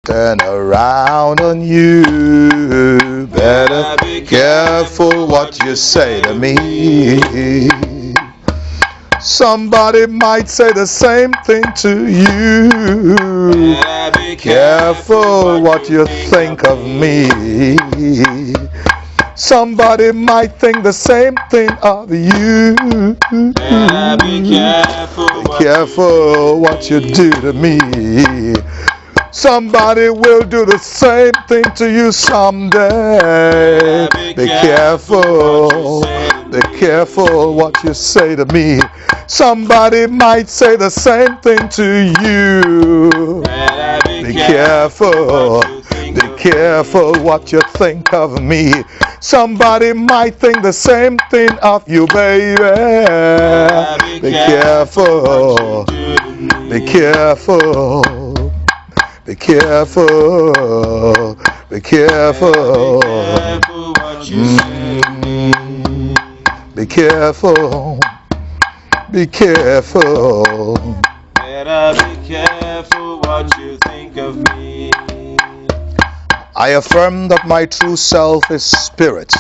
turn around on you. Better be careful what you say to me. Somebody might say the same thing to you. Be Careful what you think of me. Somebody might think the same thing of you. Be Careful what you do to me. Somebody will do the same thing to you someday. Be careful. Be careful what you say to me. Somebody might say the same thing to you. Be careful. Be careful what you think of me. Somebody might think the same thing of you, baby. Be careful. Be careful. Be careful. Be careful. Be careful. Be careful. Better be careful what you think of me. I affirm that my true self is spirit.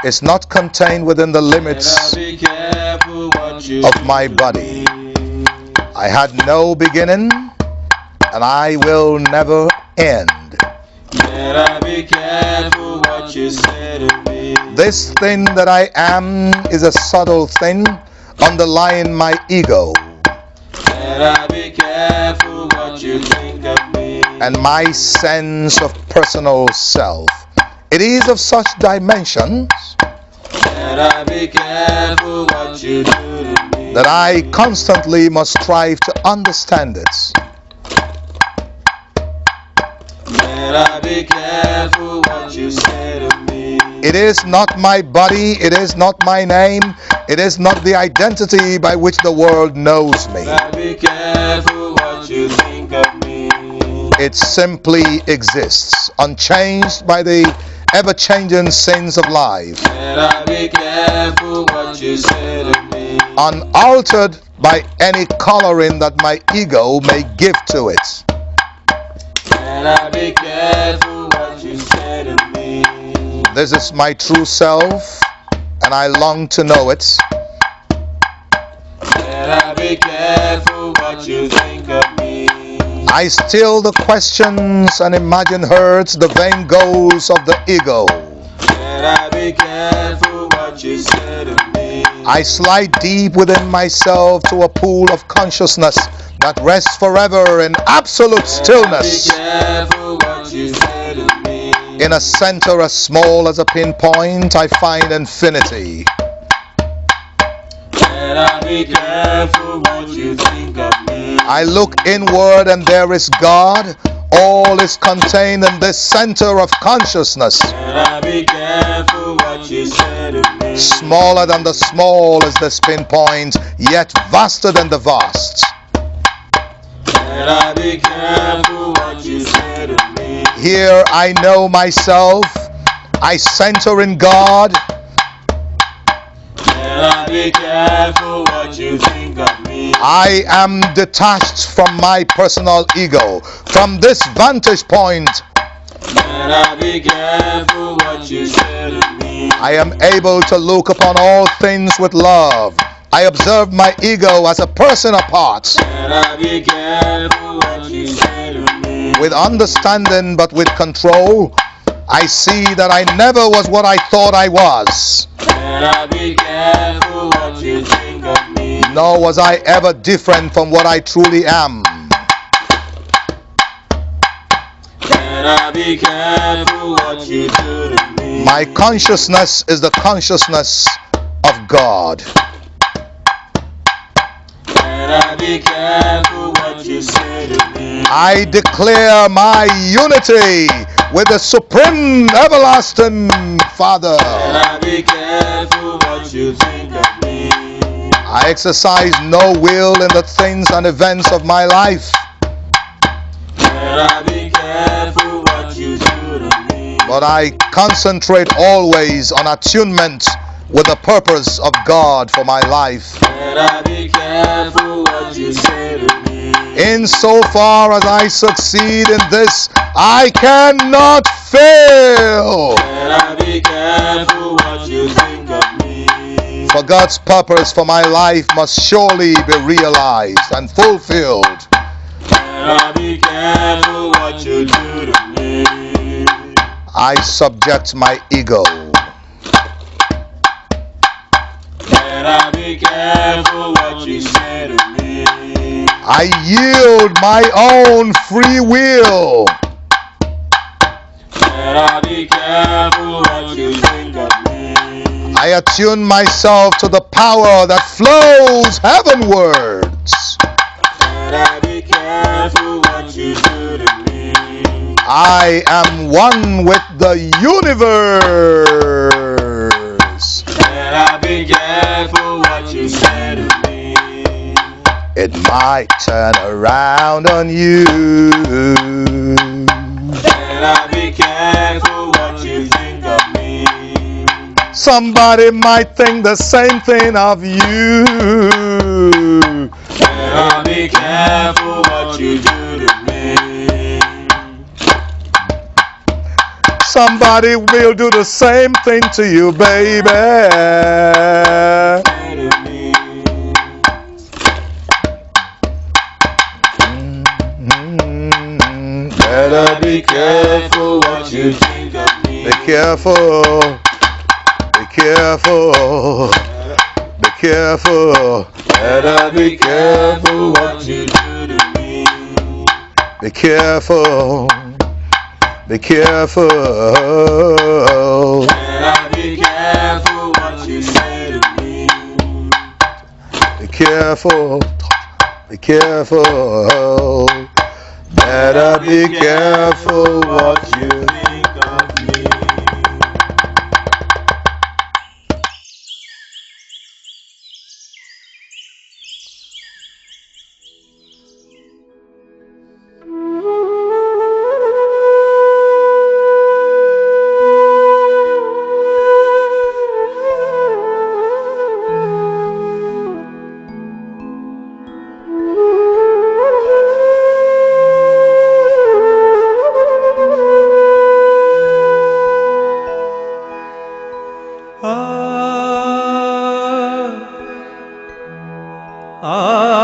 It's not contained within the limits Be careful what you of my body. I had no beginning, and I will never end. Better be careful what you say to me. This thing that I am is a subtle thing underlying my ego, Better be careful what you think of me. and my sense of personal self. It is of such dimensions Better be careful what you do to me. that I constantly must strive to understand it. Better be careful what you say to me. It is not my body, it is not my name, it is not the identity by which the world knows me. Better be careful what you think of me. It simply exists, unchanged by the ever-changing scenes of life, Better be careful what you say to me. unaltered by any coloring that my ego may give to it. Better be careful what you say to me. This is my true self, and I long to know it. Better be careful what you think of me. I still the questions and imagine hurts the vain goals of the ego. Better be careful what you say to me. I slide deep within myself to a pool of consciousness that rests forever in absolute stillness. Be careful what you say to me. In a center as small as a pinpoint, I find infinity. Better be careful what you think of me. I look inward and there is God. All is contained in this center of consciousness. Better be careful what you say to me. Smaller than the small is this pinpoint, yet vaster than the vast. Better be careful what you say to me. Here I know myself. I center in God. Better be careful what you think of me. I am detached from my personal ego. From this vantage point, Better be careful what you say to me. I am able to look upon all things with love. I observe my ego as a person apart, Better be careful what you say to me. with understanding but with control. I see that I never was what I thought I was, Better be careful what you think of me. nor was I ever different from what I truly am. Better be careful what you do to me. My consciousness is the consciousness of God. Better be careful what you say to me. I declare my unity with the supreme everlasting Father. Better be careful what you think of me. I exercise no will in the things and events of my life, Better be careful what you do to me. but I concentrate always on attunement with the purpose of God for my life. Better be careful what you say to me. Insofar as I succeed in this, I cannot fail. Better be careful what you think of me. For God's purpose for my life must surely be realized and fulfilled. Better be careful what you do to me. I subject my ego. Better be careful what you say to me. I yield my own free will. Better be careful what you think of me. I attune myself to the power that flows heavenwards. Better be careful what you do to me. I am one with the universe. Better be careful what you say to me. It might turn around on you. Better be careful what you think of me. Somebody might think the same thing of you. Better be careful what you do to me. Somebody will do the same thing to you, baby. Say to me. Better be careful what you think of me. Be careful. Be careful. Be careful. Better be careful what you do to me. Be careful. Be careful. Better be careful what you say to me. Be careful. Be careful. Better be careful what you think of me. ah